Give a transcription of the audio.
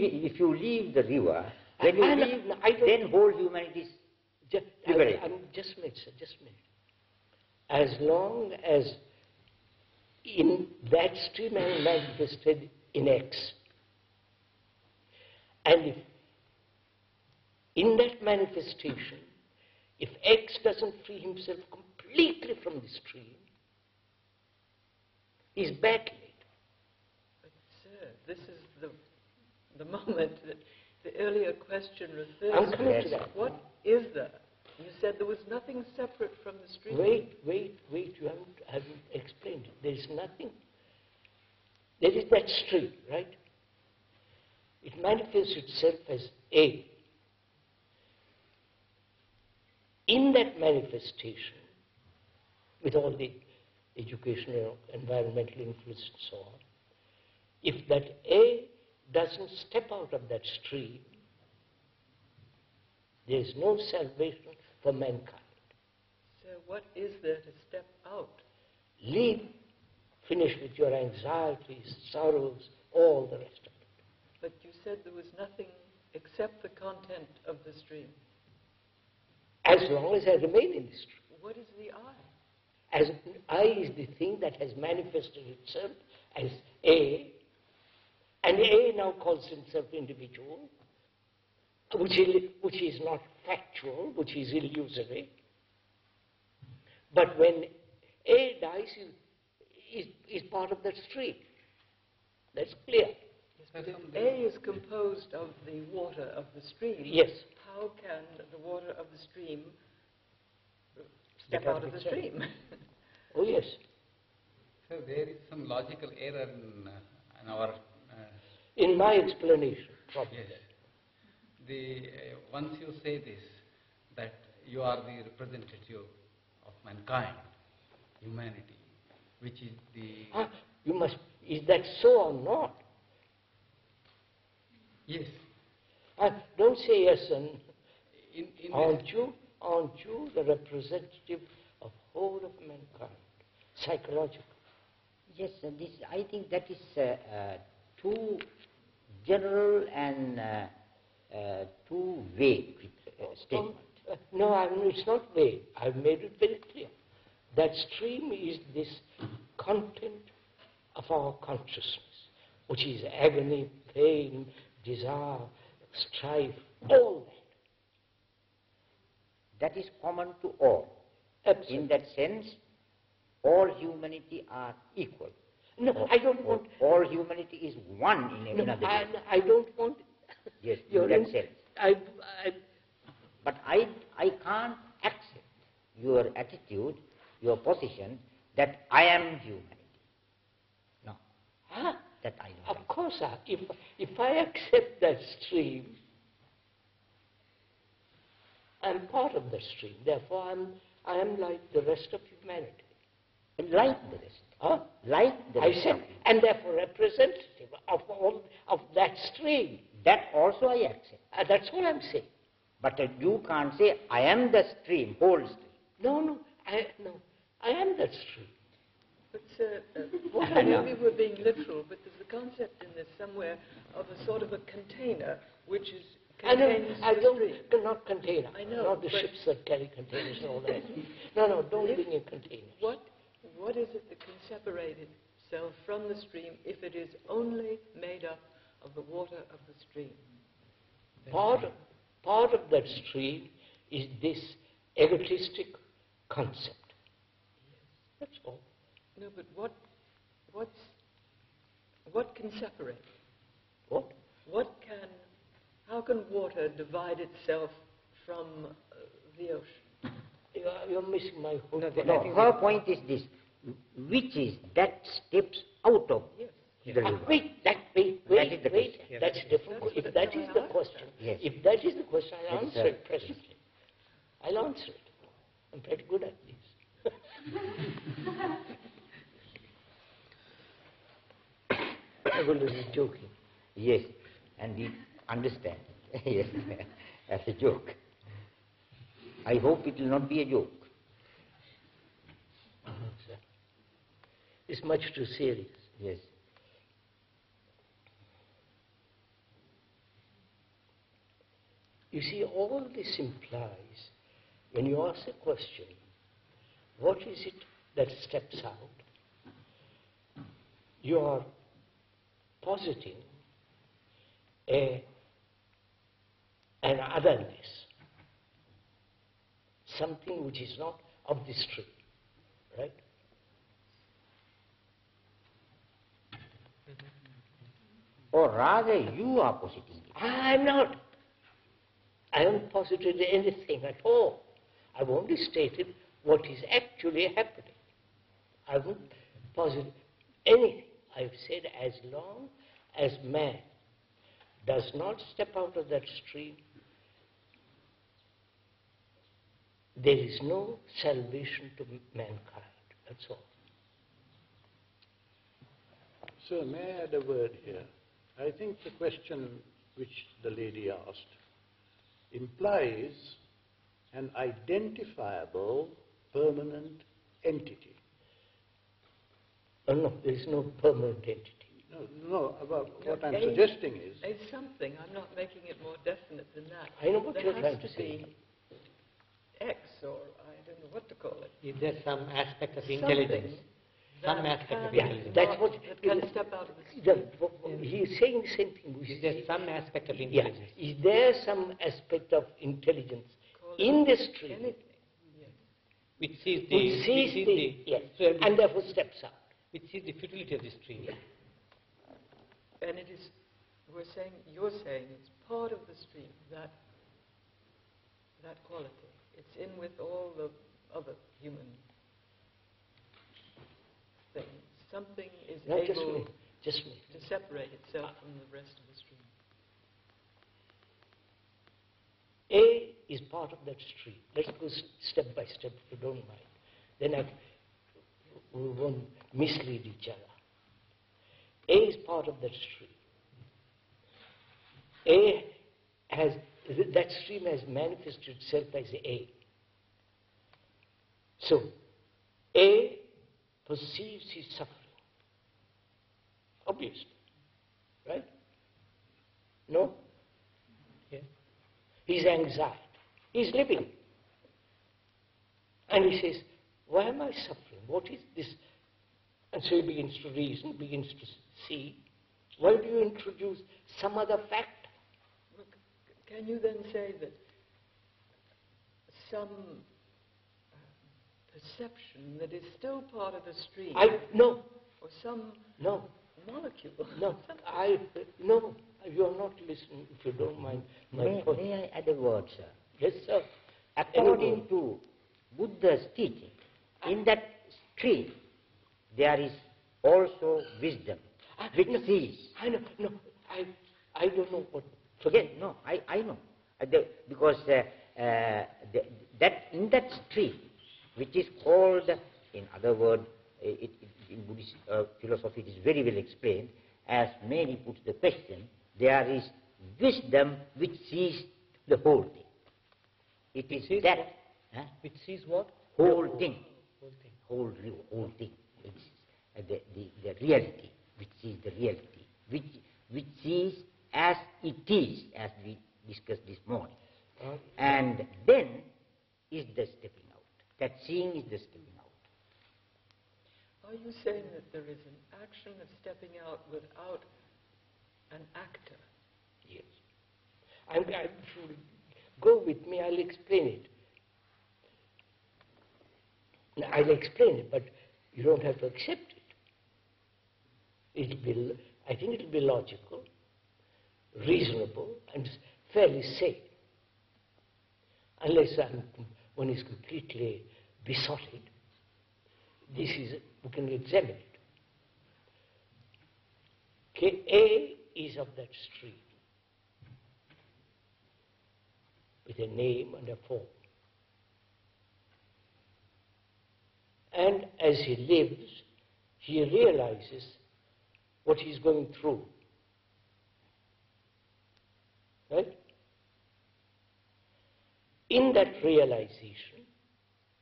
if you leave the river, when you leave, then whole humanity is liberated. Just a minute, sir, just a minute. As long as in that stream I am manifested in X, and if in that manifestation, if X doesn't free himself completely from the stream, he's battling. But sir, this is the moment that the earlier question refers I'm coming to that. What is there? You said there was nothing separate from the stream. Wait, you haven't explained it. There is nothing. There is that stream, right? It manifests itself as A. In that manifestation, with all the educational, environmental influence and so on, if that A doesn't step out of that stream, there is no salvation for mankind. So what is there to step out? Leave, finish with your anxieties, sorrows, all the rest of it. But you said there was nothing except the content of the stream. As long as I remain in the stream. What is the I? As I is the thing that has manifested itself as A, and A now calls himself individual, which is not factual, which is illusory. But when A dies, is part of that stream. That's clear. Yes, if A is composed of the water of the stream, yes. How can the water of the stream step out of the stream? Oh, yes. So there is some logical error in our... in my explanation, probably. Yes. Once you say this, that you are the representative of mankind, humanity, which is the... you must... Is that so or not? Yes. Don't say yes, and aren't this... you the representative of whole of mankind, psychological? Yes, I think that is too general and too vague statement. No, it's not vague. I've made it very clear. That stream is this content of our consciousness, which is agony, pain, desire, strife, all that. That is common to all. Absolutely. In that sense, all humanity are equal. No, I don't want... All humanity is one in another way. I don't want... Yes, in that sense. But I can't accept your attitude, your position, that I am humanity. No. That I don't. Of course, if I accept that stream, I'm part of the stream. Therefore, I am like the rest of humanity. Like the rest. Like the rest. I said, and therefore representative of all of that stream. That also I accept. That's what I'm saying. But you can't say, I am the stream, whole stream. No, I am that stream. But sir, maybe we're being literal, but there's a concept in this somewhere of a sort of a container, which is contains the stream. Not container. I know. Not the ships that carry containers and all that. No, don't bring in containers. What is it that can separate itself from the stream if it is only made up of the water of the stream? Part of that stream is this egotistic concept. That's all. No, but what can separate? What? How can water divide itself from the ocean? You're missing my whole point. No, her point is this. Which is that steps out of the river? Wait. That's different. If that is the question, if that is the question, I'll answer it presently. I'll answer it. I'm pretty good at this. I was just joking. Yes, and we understand. Yes, as a joke. I hope it will not be a joke. Sir. It's much too serious. Yes. You see, all this implies, when you ask a question, what is it that steps out? You are positing an otherness, something which is not of this tree, right? Or rather, you are positing it. I'm not. I haven't posited anything at all. I've only stated what is actually happening. I haven't posited anything. I've said as long as man does not step out of that stream, there is no salvation to mankind. That's all. Sir, may I add a word here? I think the question which the lady asked implies an identifiable permanent entity. Oh, no, there is no permanent entity. No, what I'm suggesting is... It's something. I'm not making it more definite than that. I know what there you're has trying to to say. be X, or I don't know what to call it. Is there some aspect of Something intelligence? Some that aspect of can intelligence. That's what that can step out of the stream. He is saying the same thing. Is there some aspect of Yeah. intelligence? Is there some aspect of intelligence in the stream Anything. Yes. Which sees which sees yes, and therefore steps out? which sees the futility of the stream. Yeah. And it is, you're saying it's part of the stream, that quality. It's in with all the other human things. Something is No, just able me. Just me. to separate itself from the rest of the stream. A is part of that stream. Let's go step by step, if you don't mind. Then we won't mislead each other. A is part of that stream. That stream has manifested itself as A. So, A perceives his suffering. Obviously. Right? No? Yeah. His anxiety. He's living. And he says, why am I suffering? What is this? And so he begins to reason, begins to see. Why do you introduce some other factor? Look, can you then say that some perception that is still part of the stream, No, or some no, molecule, no, no, you are not listening, if you don't mind my point. May I add a word, sir? Yes, sir. According to Buddha's teaching, in that stream, there is also wisdom, which sees. I know, no, I don't know what. Forget, no, I know. Because that in that stream, which is called, in other words, in Buddhist philosophy, it is very well explained, as many put the question, there is wisdom which sees the whole thing. It is that. Huh? Which sees what? Whole thing. Whole thing. Whole thing. It's the reality, which sees the reality, which sees as it is, as we discussed this morning. And then is the stepping out. That seeing is the stepping out. Are you saying that there is an action of stepping out without an actor? Yes. If you go with me, I'll explain it. I'll explain it, but you don't have to accept it. I think it'll be logical, reasonable, and fairly safe. Unless one is completely besotted, we can examine it. Okay, A is of that stream, with a name and a form. And as he lives, he realizes what he's going through. Right? In that realization,